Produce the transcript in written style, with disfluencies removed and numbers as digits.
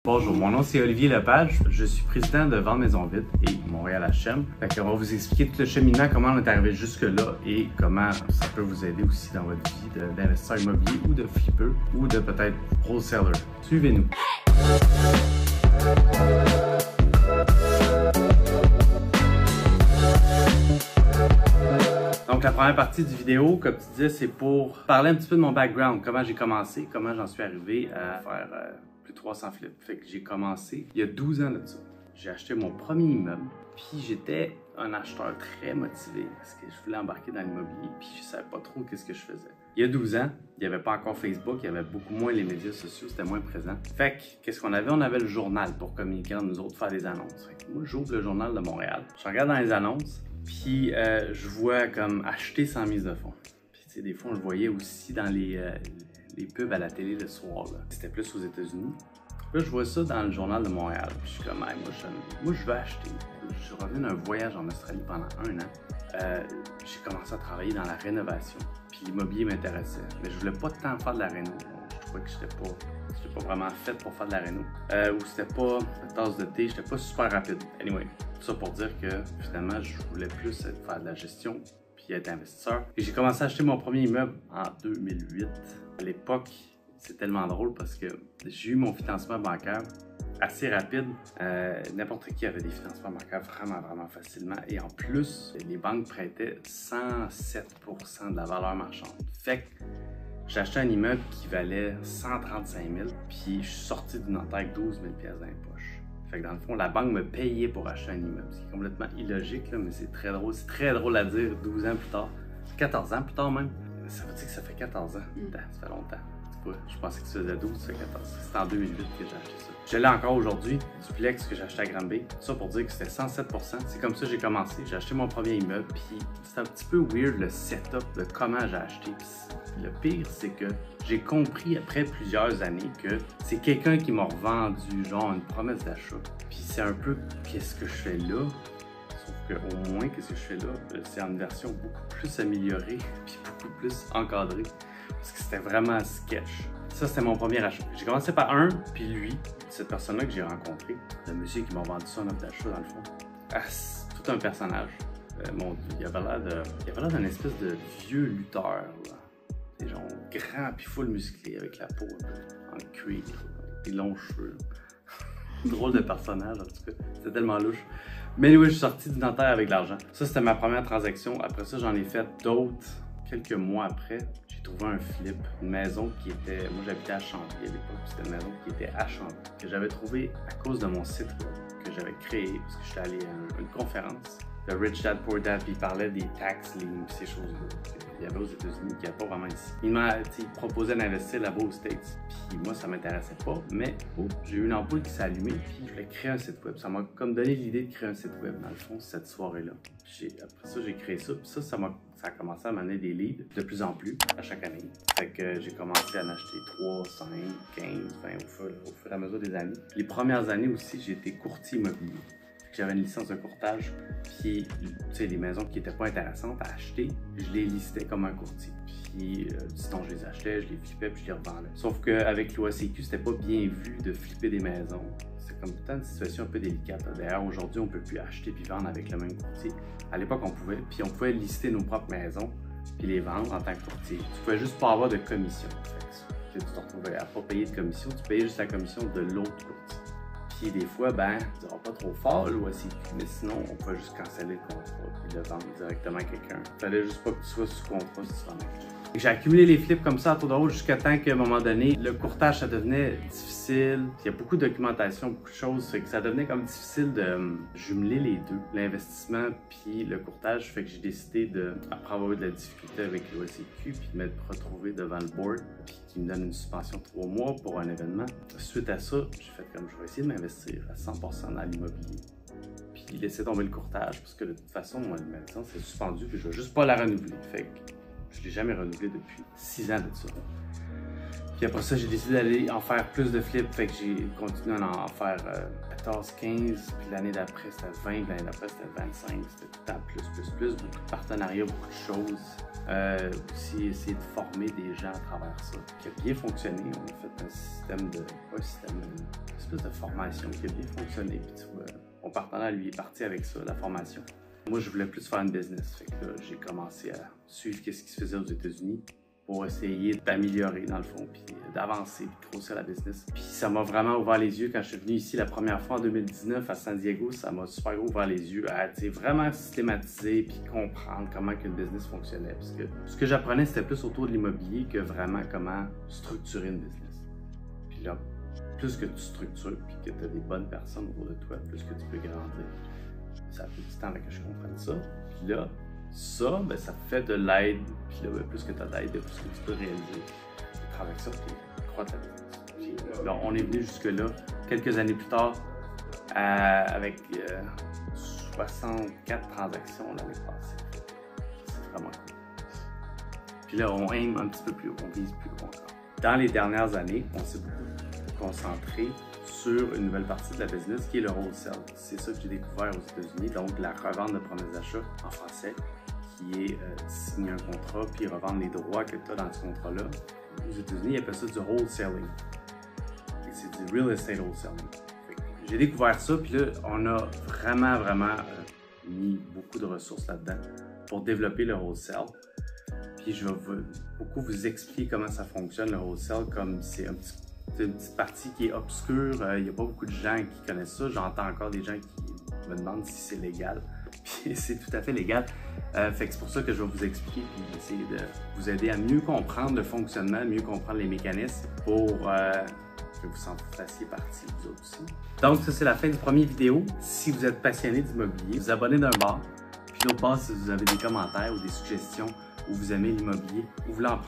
Bonjour, mon nom c'est Olivier Lepage, je suis président de Vente Maison Vite et Montréal HM. On va vous expliquer tout le cheminement, comment on est arrivé jusque-là et comment ça peut vous aider aussi dans votre vie d'investisseur immobilier ou de flipper ou de peut-être wholesaler. Suivez-nous. Donc la première partie du vidéo, comme tu disais, c'est pour parler un petit peu de mon background, comment j'ai commencé, comment j'en suis arrivé à faire plus de 300 flips. Fait que j'ai commencé il y a 12 ans de ça. J'ai acheté mon premier immeuble, puis j'étais un acheteur très motivé parce que je voulais embarquer dans l'immobilier, puis je savais pas trop qu'est-ce que je faisais. Il y a 12 ans, il n'y avait pas encore Facebook, il y avait beaucoup moins les médias sociaux, c'était moins présent. Fait que, qu'est-ce qu'on avait? On avait le journal pour communiquer entre nous autres, faire des annonces. Fait que moi, j'ouvre le journal de Montréal, je regarde dans les annonces, puis je vois comme acheter sans mise de fonds. Puis tu sais, des fois, on le voyait aussi dans les pubs à la télé le soir. C'était plus aux États-Unis. Là, je vois ça dans le journal de Montréal. Puis je suis comme, hey, moi, je veux acheter. Je suis revenu d'un voyage en Australie pendant 1 an. J'ai commencé à travailler dans la rénovation. Puis l'immobilier m'intéressait. Mais je voulais pas tant faire de la réno. Je trouvais que j'étais pas vraiment fait pour faire de la réno. Ou c'était pas la tasse de thé, j'étais pas super rapide. Anyway, tout ça pour dire que finalement, je voulais plus faire de la gestion puis être investisseur. Et j'ai commencé à acheter mon premier immeuble en 2008. À l'époque, c'est tellement drôle parce que j'ai eu mon financement bancaire assez rapide. N'importe qui avait des financements bancaires vraiment facilement. Et en plus, les banques prêtaient 107% de la valeur marchande. Fait que j'ai acheté un immeuble qui valait 135 000, puis je suis sorti du notaire avec 12 000 pièces dans les poches. Fait que dans le fond, la banque me payait pour acheter un immeuble. C'est complètement illogique, là, mais c'est très drôle. C'est très drôle à dire 12 ans plus tard. 14 ans plus tard même. Ça veut dire que ça fait 14 ans. Ça fait longtemps. Je pensais que ça faisait 12, ça fait 14. C'était en 2008 que j'ai acheté ça. Je l'ai encore aujourd'hui, duplex que j'ai acheté à Granby. Ça pour dire que c'était 107%. C'est comme ça que j'ai commencé. J'ai acheté mon premier immeuble, puis c'est un petit peu weird le setup de comment j'ai acheté. Puis le pire, c'est que j'ai compris après plusieurs années que c'est quelqu'un qui m'a revendu genre une promesse d'achat. Puis c'est un peu qu'est-ce que je fais là. Sauf qu'au moins, qu'est-ce que je fais là, c'est en une version beaucoup plus améliorée, puis beaucoup plus encadrée. Parce que c'était vraiment sketch. Ça, c'était mon premier achat. J'ai commencé par un, puis lui, cette personne-là que j'ai rencontré, le monsieur qui m'a vendu ça en offre d'achat dans le fond. Ah, c'est tout un personnage. Mon Dieu, il avait l'air d'un espèce de vieux lutteur. C'est genre grand puis full musclé avec la peau en cuir, avec des longs cheveux. Drôle de personnage en tout cas. C'était tellement louche. Mais oui, je suis sorti du notaire avec l'argent. Ça, c'était ma première transaction. Après ça, j'en ai fait d'autres. Quelques mois après, j'ai trouvé un flip, une maison qui était... Moi, j'habitais à Chambly à l'époque, c'était une maison qui était à Chambly, que j'avais trouvée à cause de mon site web, que j'avais créé, parce que j'étais allé à une conférence de Rich Dad Poor Dad, puis il parlait des tax liens, puis ces choses-là qu'il y avait aux États-Unis, qu'il n'y a pas vraiment ici. Il proposait d'investir là-bas aux States, puis moi, ça m'intéressait pas, mais j'ai eu une ampoule qui s'est allumée, puis je voulais créer un site web. Ça m'a comme donné l'idée de créer un site web, dans le fond, cette soirée-là. Après ça, j'ai créé ça, puis ça a commencé à m'amener des leads de plus en plus à chaque année. Fait que j'ai commencé à en acheter 3, 5, 15, 20 au fur et à mesure des années. Les premières années aussi, j'ai été courtier immobilier. J'avais une licence de courtage, puis tu sais, les maisons qui n'étaient pas intéressantes à acheter, je les listais comme un courtier. Puis sinon, je les achetais, je les flippais, puis je les revendais. Sauf qu'avec l'OACQ, c'était pas bien vu de flipper des maisons. C'est comme tout une situation un peu délicate. D'ailleurs, aujourd'hui, on ne peut plus acheter puis vendre avec le même courtier. À l'époque, on pouvait, puis on pouvait lister nos propres maisons puis les vendre en tant que courtier. Tu pouvais juste pas avoir de commission. Fait que tu te retrouvais à pas payer de commission, tu payais juste la commission de l'autre courtier. Puis des fois, ben, tu diras pas trop fort l'OACQ, mais sinon, on pouvait juste canceller le contrat puis le vendre directement à quelqu'un. Fallait juste pas que tu sois sous contrat si tu vendais à quelqu'un. J'ai accumulé les flips comme ça à tour de rôle jusqu'à temps qu'à un moment donné, le courtage, ça devenait difficile. Il y a beaucoup de documentation, beaucoup de choses, fait que ça devenait comme difficile de jumeler les deux, l'investissement puis le courtage. Fait que j'ai décidé de, après avoir eu de la difficulté avec l'OACQ, puis de me retrouver devant le board, puis qui me donne une suspension de 3 mois pour un événement. Suite à ça, j'ai fait comme je vais essayer de m'investir à 100% dans l'immobilier. Puis laisser tomber le courtage, parce que de toute façon, ma licence est suspendue, puis je vais juste pas la renouveler. Fait que je l'ai jamais renouvelé depuis 6 ans de ça. Puis après ça, j'ai décidé d'aller en faire plus de flips, fait que j'ai continué à en faire 14, 15, puis l'année d'après c'était 20, puis l'année d'après c'était 25, c'était tout le temps plus, beaucoup de partenariats, beaucoup de choses. Aussi essayer de former des gens à travers ça, qui a bien fonctionné. On a fait un système de, pas un système, une espèce de formation qui a bien fonctionné, puis tu vois, mon partenaire lui est parti avec ça, la formation. Moi, je voulais plus faire une business, fait que là, j'ai commencé à suivre ce qui se faisait aux États-Unis pour essayer d'améliorer dans le fond, puis d'avancer, puis de grossir la business. Puis ça m'a vraiment ouvert les yeux quand je suis venu ici la première fois en 2019 à San Diego. Ça m'a super ouvert les yeux à vraiment systématiser puis comprendre comment qu'une business fonctionnait. Parce que ce que j'apprenais, c'était plus autour de l'immobilier que vraiment comment structurer une business. Puis là, plus que tu structures puis que tu as des bonnes personnes autour de toi, plus que tu peux grandir. Ça a pris du temps que je comprenne ça. Puis là, ça, ben, ça fait de l'aide. Puis là, ben, plus que tu as d'aide, plus que tu peux réaliser. Avec ça, puis croître la business. Puis là, on est venu jusque-là, quelques années plus tard, avec 64 transactions l'année passée. C'est vraiment cool. Puis là, on aime un petit peu plus haut, on vise plus haut encore. Dans les dernières années, on s'est beaucoup concentré sur une nouvelle partie de la business qui est le wholesale. C'est ça que j'ai découvert aux États-Unis, donc la revente de promesses d'achat en français, qui est signer un contrat puis revendre les droits que tu as dans ce contrat-là. Aux États-Unis, ils appellent ça du wholesaling. C'est du real estate wholesaling. J'ai découvert ça, puis là, on a vraiment mis beaucoup de ressources là-dedans pour développer le wholesale. Puis je vais beaucoup vous expliquer comment ça fonctionne, le wholesale, comme c'est une petite partie qui est obscure. Il n'y a pas beaucoup de gens qui connaissent ça. J'entends encore des gens qui me demandent si c'est légal. Puis c'est tout à fait légal. Fait que c'est pour ça que je vais vous expliquer et essayer de vous aider à mieux comprendre le fonctionnement, mieux comprendre les mécanismes pour que vous en fassiez partie vous autres aussi. Donc ça, c'est la fin du premier vidéo. Si vous êtes passionné d'immobilier, vous abonnez d'un bar. Puis l'autre bord, si vous avez des commentaires ou des suggestions ou vous aimez l'immobilier ou vous voulez en